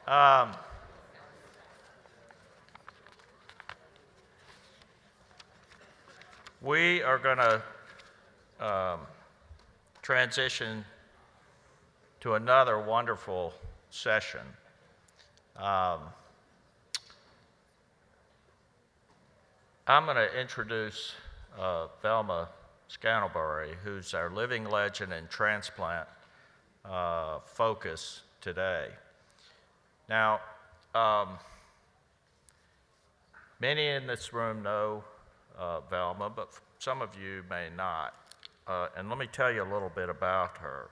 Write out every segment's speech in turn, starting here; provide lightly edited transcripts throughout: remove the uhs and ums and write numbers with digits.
Um, we are going to transition to another wonderful session. I'm going to introduce Velma Scantlebury, who's our living legend in transplant focus today. Now, many in this room know Velma, but some of you may not. And let me tell you a little bit about her.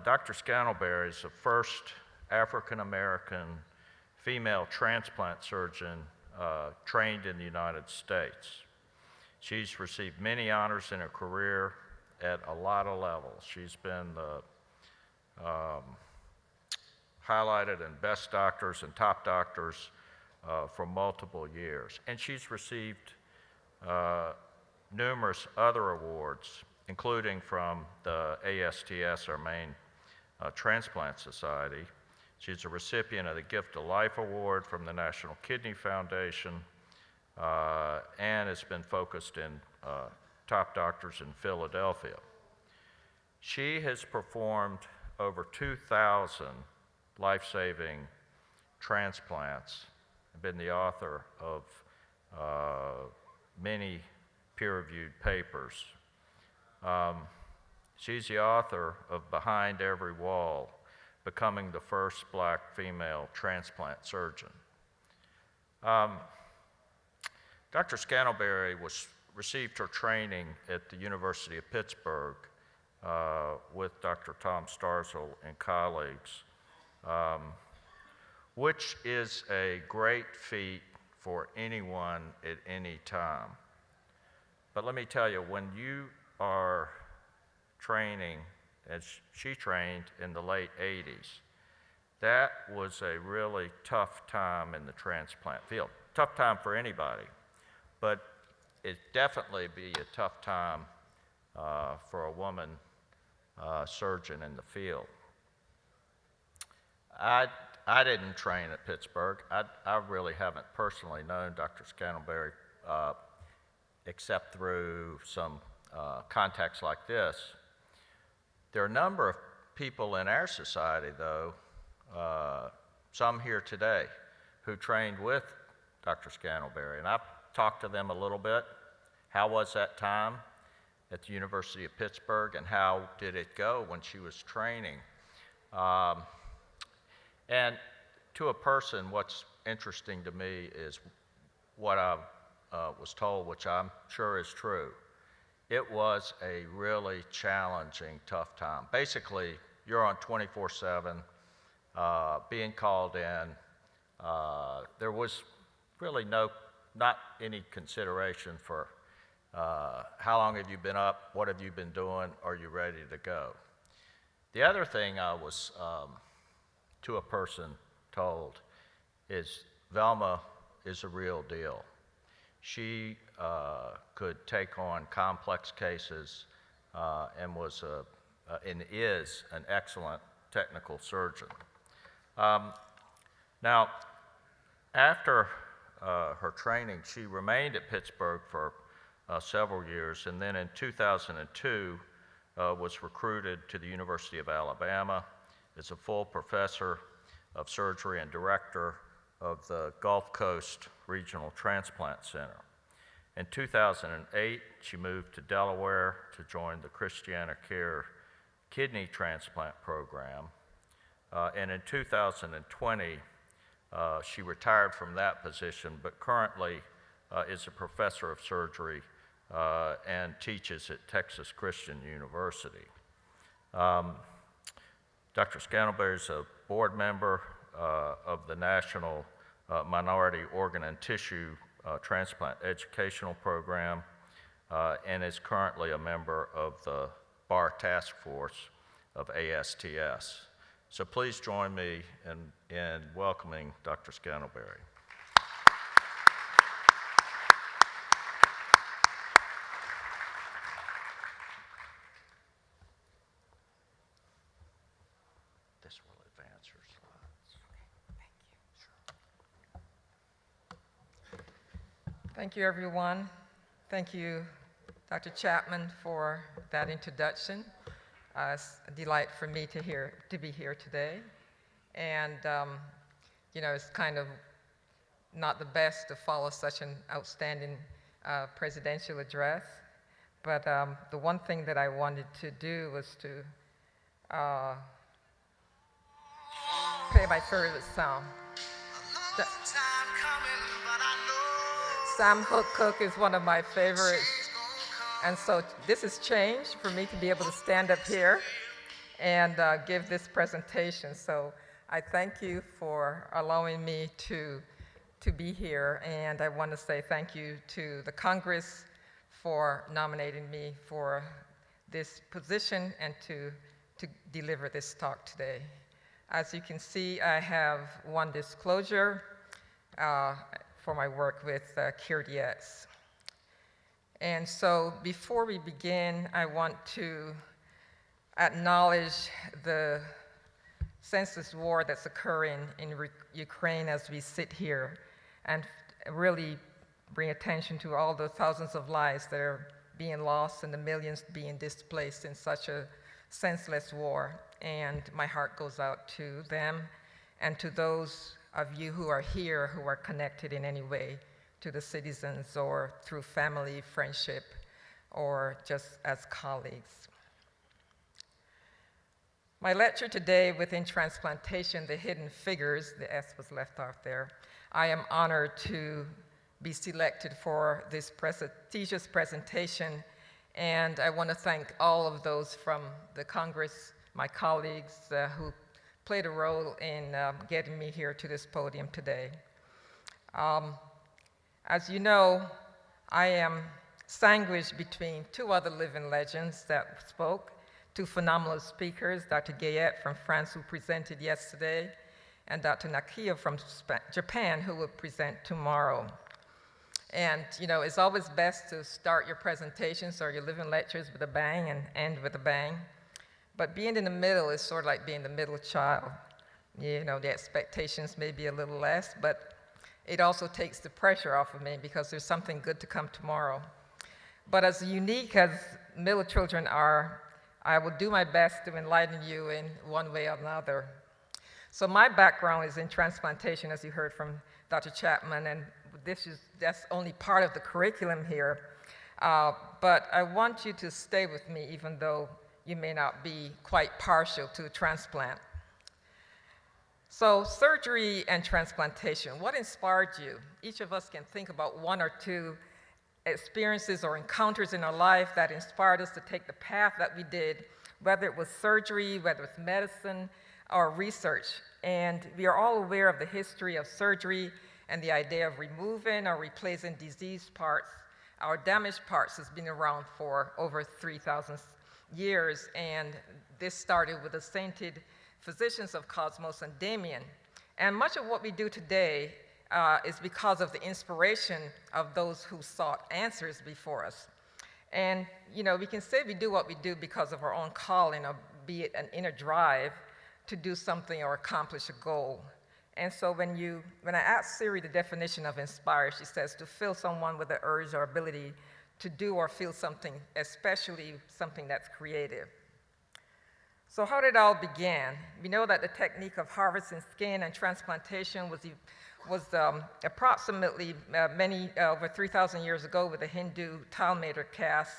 Dr. Scantlebury is the first African-American female transplant surgeon trained in the United States. She's received many honors in her career at a lot of levels. She's been highlighted in Best Doctors and Top Doctors for multiple years. And she's received numerous other awards, including from the ASTS, our main transplant society. She's a recipient of the Gift of Life Award from the National Kidney Foundation, and has been focused in Top Doctors in Philadelphia. She has performed over 2,000 life-saving transplants and been the author of many peer-reviewed papers. She's the author of Behind Every Wall, Becoming the First Black Female Transplant Surgeon. Dr. Scantlebury received her training at the University of Pittsburgh with Dr. Tom Starzl and colleagues, which is a great feat for anyone at any time. But let me tell you, when you are training, as she trained in the late 80s, that was a really tough time in the transplant field. Tough time for anybody, but it'd definitely be a tough time for a woman surgeon in the field. I didn't train at Pittsburgh. I really haven't personally known Dr. Scantlebury except through some contacts like this. There are a number of people in our society, though, some here today, who trained with Dr. Scantlebury, and I've talked to them a little bit. How was that time at the University of Pittsburgh, and how did it go when she was training? And to a person, what's interesting to me is what I was told, which I'm sure is true. It was a really challenging, tough time. Basically, you're on 24/7, being called in. There was really not any consideration for how long have you been up, what have you been doing, are you ready to go? The other thing I was, to a person, told is Velma is a real deal. She could take on complex cases and was and is an excellent technical surgeon. Now, after her training, she remained at Pittsburgh for several years, and then in 2002 was recruited to the University of Alabama as a full professor of surgery and director of the Gulf Coast Regional Transplant Center. In 2008, she moved to Delaware to join the Christiana Care Kidney Transplant Program. And in 2020, she retired from that position, but currently is a professor of surgery and teaches at Texas Christian University. Dr. Scantlebury is a board member of the National Minority Organ and Tissue Transplant Educational Program and is currently a member of the Bar Task Force of ASTS. So please join me in welcoming Dr. Scantlebury. This will advance your slides. Thank you, everyone. Thank you, Dr. Chapman, for that introduction. It's a delight for me to be here today. And, it's kind of not the best to follow such an outstanding presidential address. But the one thing that I wanted to do was to play my favorite song. Sam Cook is one of my favorites. And so this has changed for me to be able to stand up here and give this presentation. So I thank you for allowing me to be here. And I want to say thank you to the Congress for nominating me for this position and to deliver this talk today. As you can see, I have one disclosure for my work with CareDx. And so before we begin, I want to acknowledge the senseless war that's occurring in Ukraine as we sit here, and really bring attention to all the thousands of lives that are being lost and the millions being displaced in such a senseless war. And my heart goes out to them and to those of you who are here who are connected in any way to the citizens or through family, friendship, or just as colleagues. My lecture today within Transplantation, the Hidden Figures, the S was left off there. I am honored to be selected for this prestigious presentation, and I want to thank all of those from the Congress, my colleagues who played a role in getting me here to this podium today. As you know, I am sandwiched between two other living legends that spoke, two phenomenal speakers, Dr. Gayet from France, who presented yesterday, and Dr. Nakia from Japan, who will present tomorrow. And it's always best to start your presentations or your living lectures with a bang and end with a bang. But being in the middle is sort of like being the middle child. The expectations may be a little less, but it also takes the pressure off of me because there's something good to come tomorrow. But as unique as middle children are, I will do my best to enlighten you in one way or another. So my background is in transplantation, as you heard from Dr. Chapman, and that's only part of the curriculum here. But I want you to stay with me, even though you may not be quite partial to a transplant. So surgery and transplantation, what inspired you? Each of us can think about one or two experiences or encounters in our life that inspired us to take the path that we did, whether it was surgery, whether it's medicine, or research. And we are all aware of the history of surgery and the idea of removing or replacing diseased parts. Our damaged parts has been around for over 3,000 years, and this started with the sainted physicians of Cosmos and Damien. And much of what we do today is because of the inspiration of those who sought answers before us. And we can say we do what we do because of our own calling, or be it an inner drive to do something or accomplish a goal. And so when I asked Siri the definition of inspire, she says to fill someone with the urge or ability to do or feel something, especially something that's creative. So how did it all begin? We know that the technique of harvesting skin and transplantation was approximately over 3,000 years ago with the Hindu Talmud cast,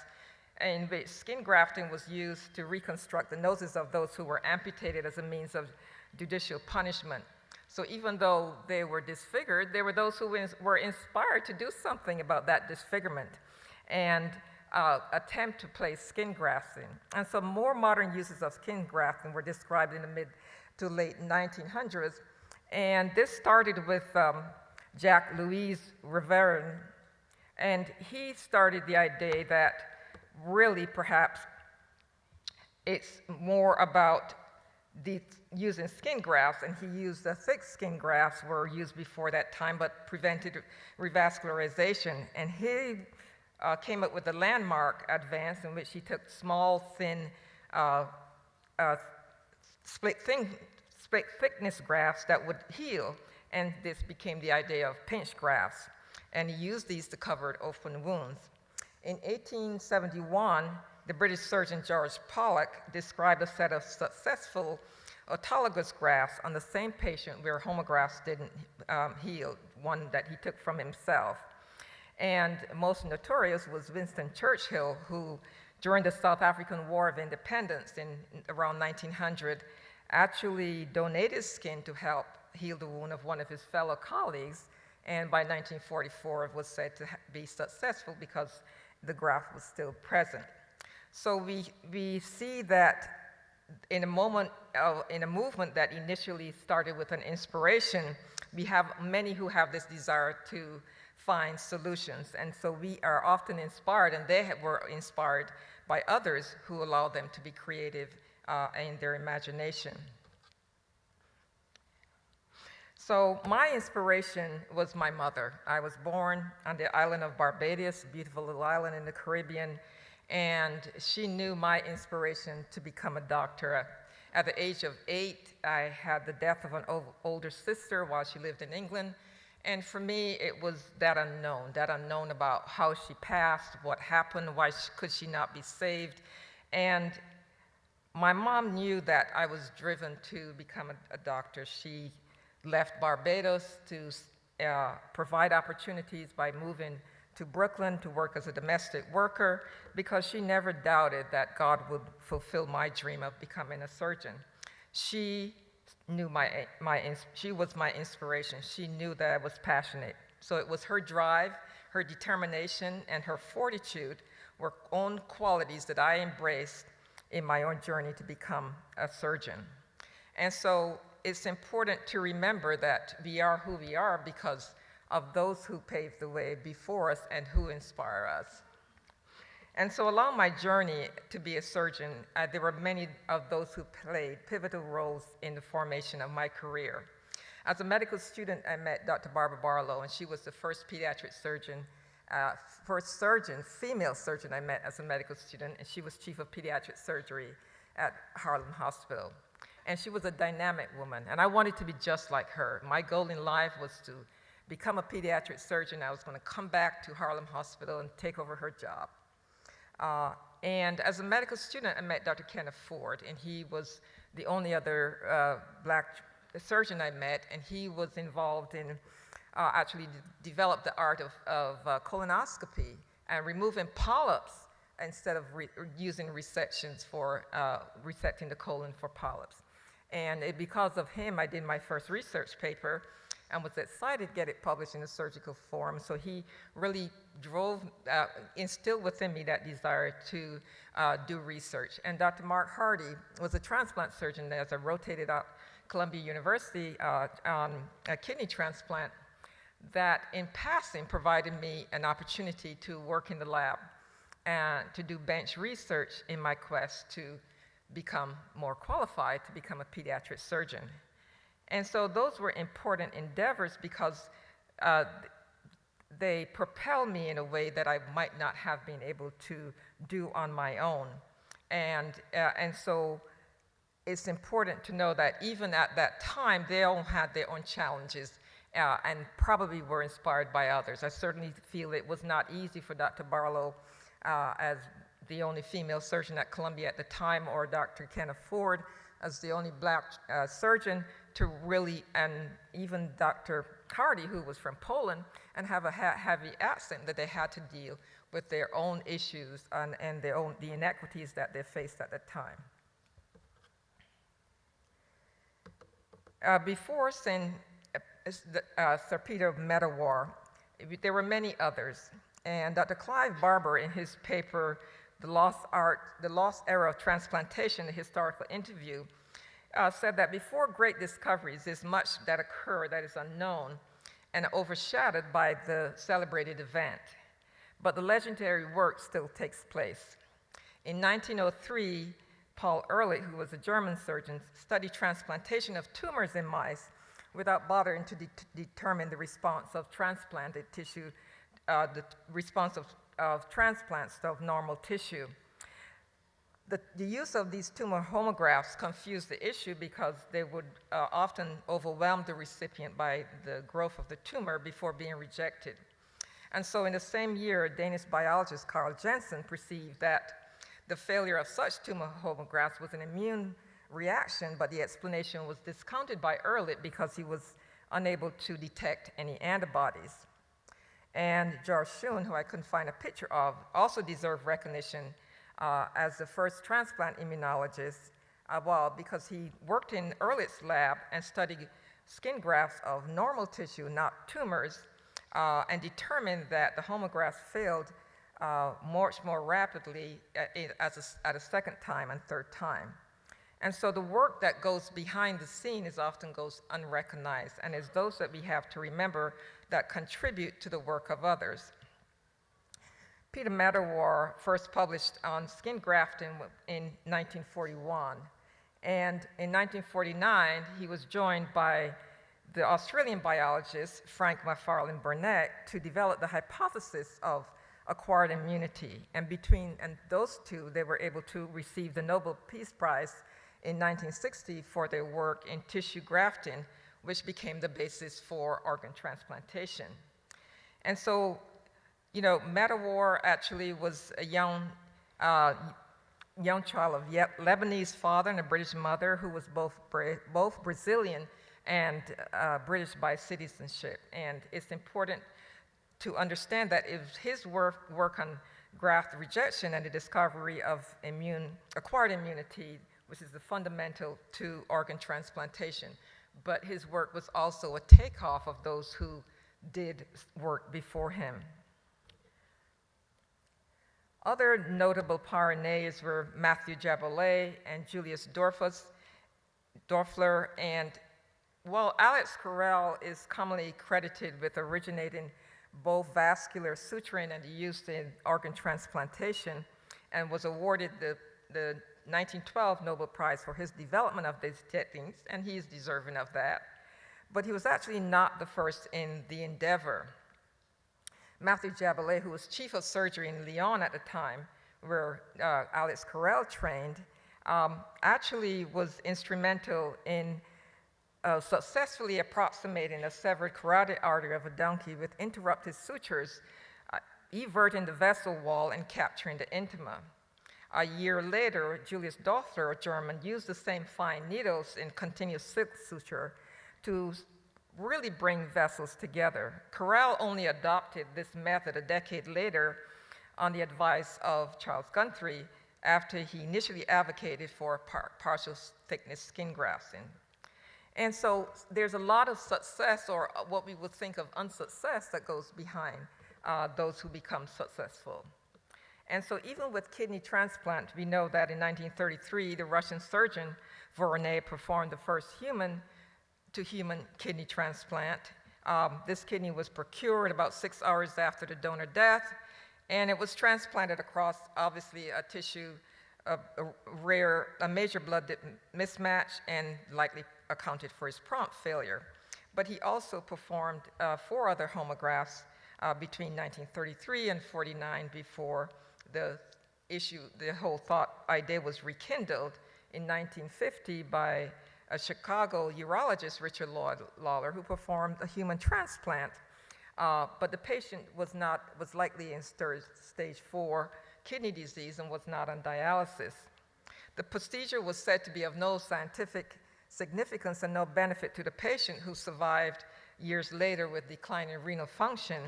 in which skin grafting was used to reconstruct the noses of those who were amputated as a means of judicial punishment. So even though they were disfigured, there were those who were inspired to do something about that disfigurement and attempt to place skin grafting. And so more modern uses of skin grafting were described in the mid to late 1900s. And this started with Jacques Louis Riverain. And he started the idea that really perhaps it's more about using skin grafts, and he used the thick skin grafts were used before that time but prevented revascularization. And he came up with a landmark advance in which he took small, thin, split thickness grafts that would heal, and this became the idea of pinch grafts. and he used these to cover open wounds. In 1871, the British surgeon George Pollock described a set of successful autologous grafts on the same patient where homografts didn't heal, one that he took from himself. And most notorious was Winston Churchill, who during the South African War of Independence in around 1900 actually donated skin to help heal the wound of one of his fellow colleagues, and by 1944 it was said to be successful because the graft was still present. So we see that in a movement that initially started with an inspiration, we have many who have this desire to find solutions. And so we are often inspired, and they were inspired by others who allow them to be creative in their imagination. So my inspiration was my mother. I was born on the island of Barbados, a beautiful little island in the Caribbean, and she knew my inspiration to become a doctor. At the age of 8, I had the death of an older sister while she lived in England, and for me it was that unknown about how she passed, what happened, why could she not be saved. And my mom knew that I was driven to become a doctor. She left Barbados to provide opportunities by moving to Brooklyn to work as a domestic worker because she never doubted that God would fulfill my dream of becoming a surgeon. She knew she was my inspiration. She knew that I was passionate. So it was her drive, her determination, and her fortitude were own qualities that I embraced in my own journey to become a surgeon. And so it's important to remember that we are who we are because of those who paved the way before us and who inspire us. And so along my journey to be a surgeon, there were many of those who played pivotal roles in the formation of my career. As a medical student, I met Dr. Barbara Barlow, and she was the first pediatric surgeon, female surgeon I met as a medical student, and she was chief of pediatric surgery at Harlem Hospital. And she was a dynamic woman, and I wanted to be just like her. My goal in life was to become a pediatric surgeon. I was going to come back to Harlem Hospital and take over her job. And as a medical student, I met Dr. Kenneth Ford, and he was the only other black surgeon I met, and he was involved in actually developed the art of colonoscopy and removing polyps instead of using resections for resecting the colon for polyps. And because of him, I did my first research paper and was excited to get it published in a surgical form. So he really instilled within me that desire to do research. And Dr. Mark Hardy was a transplant surgeon as I rotated out Columbia University on a kidney transplant that in passing provided me an opportunity to work in the lab and to do bench research in my quest to become more qualified to become a pediatric surgeon. And so those were important endeavors because they propelled me in a way that I might not have been able to do on my own. And so it's important to know that even at that time, they all had their own challenges and probably were inspired by others. I certainly feel it was not easy for Dr. Barlow as the only female surgeon at Columbia at the time, or Dr. Kenneth Ford as the only black surgeon to really, and even Dr. Hardy, who was from Poland, and have a heavy accent that they had to deal with their own issues and the inequities that they faced at the time. Before Sir Peter Medawar, there were many others. And Dr. Clive Barber, in his paper, The Lost Era of Transplantation, a historical interview, said that before great discoveries, there's much that occur that is unknown and overshadowed by the celebrated event. But the legendary work still takes place. In 1903, Paul Ehrlich, who was a German surgeon, studied transplantation of tumors in mice without bothering to determine the response of transplanted tissue, the response of transplants of normal tissue. The use of these tumor homografts confused the issue because they would often overwhelm the recipient by the growth of the tumor before being rejected. And so in the same year, Danish biologist Carl Jensen perceived that the failure of such tumor homografts was an immune reaction, but the explanation was discounted by Ehrlich because he was unable to detect any antibodies. And George Schoen, who I couldn't find a picture of, also deserved recognition as the first transplant immunologist, because he worked in Ehrlich's lab and studied skin grafts of normal tissue, not tumors, and determined that the homografts failed much more rapidly at a second time and third time. And so the work that goes behind the scene often goes unrecognized, and it's those that we have to remember that contribute to the work of others. Peter Medawar first published on skin grafting in 1941, and in 1949 he was joined by the Australian biologist Frank McFarlane Burnett to develop the hypothesis of acquired immunity, and between those two they were able to receive the Nobel Peace Prize in 1960 for their work in tissue grafting, which became the basis for organ transplantation. And so, you know, Medawar actually was a young child of Lebanese father and a British mother who was both Brazilian and British by citizenship. And it's important to understand that it was his work on graft rejection and the discovery of acquired immunity, which is the fundamental to organ transplantation. But his work was also a takeoff of those who did work before him. Other notable pioneers were Matthew Jabolet and Julius Dorfler, and while Alex Carrel is commonly credited with originating both vascular suturing and the use in organ transplantation, and was awarded the 1912 Nobel Prize for his development of these techniques, and he is deserving of that. But he was actually not the first in the endeavor. Matthew Jabolet, who was chief of surgery in Lyon at the time, where Alex Carrel trained, actually was instrumental in successfully approximating a severed carotid artery of a donkey with interrupted sutures, everting the vessel wall and capturing the intima. A year later, Julius Dorfler, a German, used the same fine needles in continuous silk suture to really bring vessels together. Carrel only adopted this method a decade later on the advice of Charles Guthrie after he initially advocated for partial thickness skin grafting. And so there's a lot of success, or what we would think of unsuccess, that goes behind those who become successful. And so even with kidney transplant, we know that in 1933, the Russian surgeon Voronoi performed the first human-to-human kidney transplant. This kidney was procured about 6 hours after the donor death, and it was transplanted across, obviously, a tissue, a major blood mismatch, and likely accounted for his prompt failure. But he also performed 4 other homografts between 1933 and 49 before the whole idea was rekindled in 1950 by a Chicago urologist, Richard Lawler, who performed a human transplant. But the patient was likely in stage 4 kidney disease and was not on dialysis. The procedure was said to be of no scientific significance and no benefit to the patient, who survived years later with declining renal function,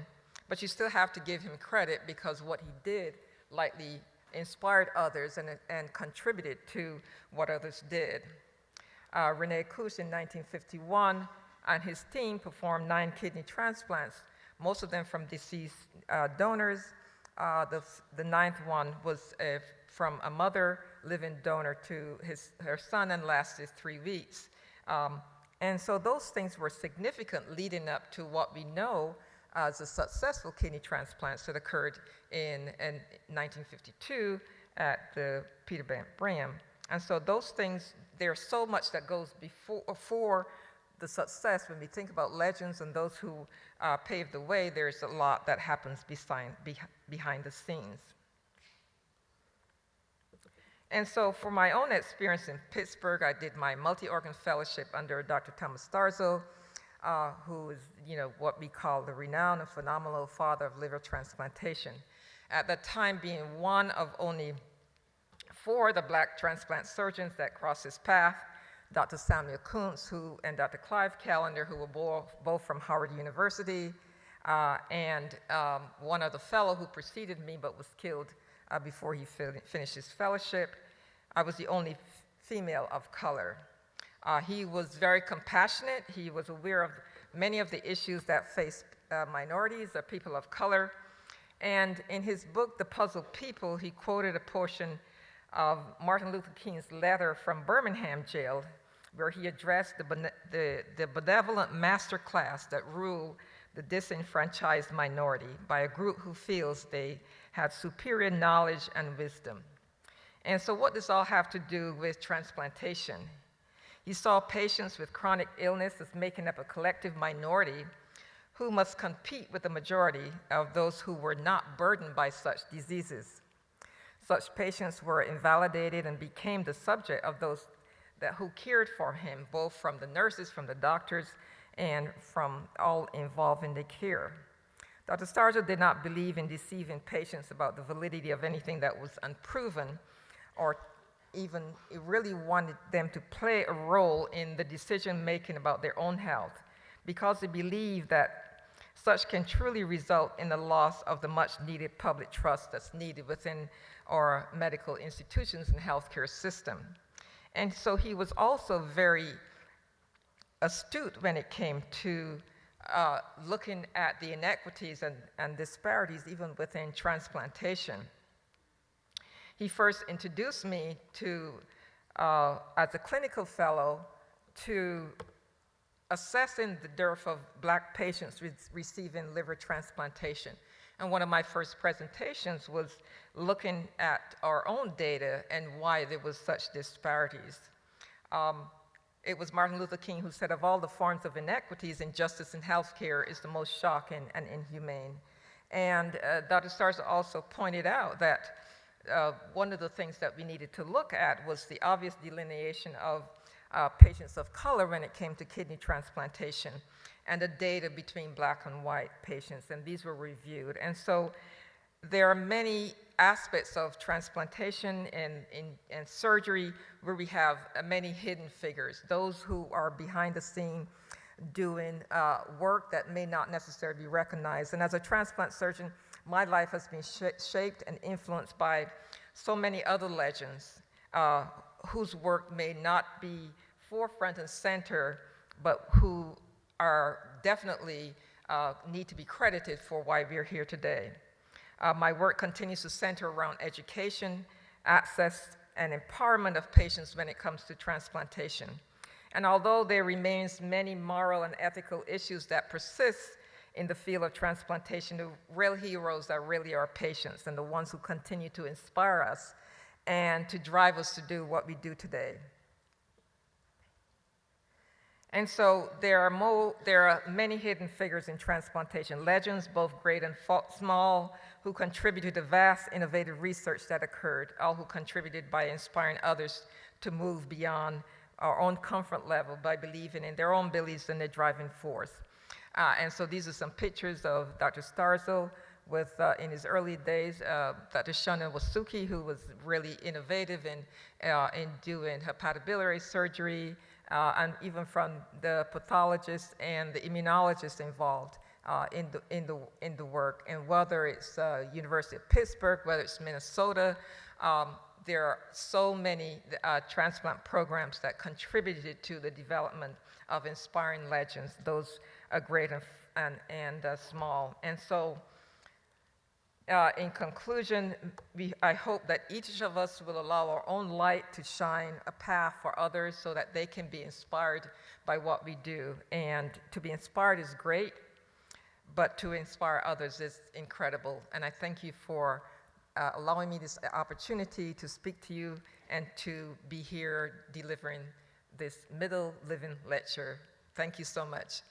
but you still have to give him credit because what he did likely inspired others and contributed to what others did. René Kusch in 1951 and his team performed 9 kidney transplants, most of them from deceased donors. The 9th one was from a mother living donor to her son and lasted 3 weeks. And so those things were significant leading up to what we know as the successful kidney transplants that occurred in 1952 at the Peter Brigham. And so those things, there's so much that goes before the success. When we think about legends and those who paved the way, there's a lot that happens behind the scenes. And so for my own experience in Pittsburgh, I did my multi-organ fellowship under Dr. Thomas Starzo. who is, what we call the renowned and phenomenal father of liver transplantation. At the time being one of only 4 of the black transplant surgeons that crossed his path, Dr. Samuel Kuntz and Dr. Clive Callender, who were both from Howard University, and one other fellow who preceded me but was killed before he finished his fellowship. I was the only female of color. He was very compassionate. He was aware of many of the issues that face minorities or people of color. And in his book, The Puzzled People, he quoted a portion of Martin Luther King's letter from Birmingham jail, where he addressed the benevolent master class that rule the disenfranchised minority by a group who feels they had superior knowledge and wisdom. And so what does all have to do with transplantation? He saw patients with chronic illness as making up a collective minority who must compete with the majority of those who were not burdened by such diseases. Such patients were invalidated and became the subject of those who cared for him, both from the nurses, from the doctors, and from all involved in the care. Dr. Stargell did not believe in deceiving patients about the validity of anything that was unproven, or even he really wanted them to play a role in the decision-making about their own health, because he believed that such can truly result in the loss of the much-needed public trust that's needed within our medical institutions and healthcare system. And so he was also very astute when it came to looking at the inequities and disparities even within transplantation. He first introduced me to, as a clinical fellow, to assessing the dearth of black patients receiving liver transplantation. And one of my first presentations was looking at our own data and why there was such disparities. It was Martin Luther King who said, of all the forms of inequities, injustice in healthcare is the most shocking and inhumane. And Dr. Stargell also pointed out that one of the things that we needed to look at was the obvious delineation of patients of color when it came to kidney transplantation and the data between black and white patients, and these were reviewed. And so there are many aspects of transplantation and surgery where we have many hidden figures, those who are behind the scene doing work that may not necessarily be recognized. And as a transplant surgeon, my life has been shaped and influenced by so many other legends whose work may not be forefront and center, but who are definitely need to be credited for why we're here today. My work continues to center around education, access, and empowerment of patients when it comes to transplantation. And although there remains many moral and ethical issues that persist in the field of transplantation, the real heroes are really our patients and the ones who continue to inspire us and to drive us to do what we do today. And so there are many hidden figures in transplantation, legends, both great and small, who contributed to vast innovative research that occurred, all who contributed by inspiring others to move beyond our own comfort level by believing in their own beliefs and their driving force. And so these are some pictures of Dr. Stargell with, in his early days, Dr. Shona Wasuki, who was really innovative in doing hepatobiliary surgery, and even from the pathologists and the immunologists involved in the work. And whether it's University of Pittsburgh, whether it's Minnesota, there are so many transplant programs that contributed to the development of inspiring legends, those great and small. And so, in conclusion, I hope that each of us will allow our own light to shine a path for others so that they can be inspired by what we do. And to be inspired is great, but to inspire others is incredible. And I thank you for allowing me this opportunity to speak to you and to be here delivering this middle living lecture. Thank you so much.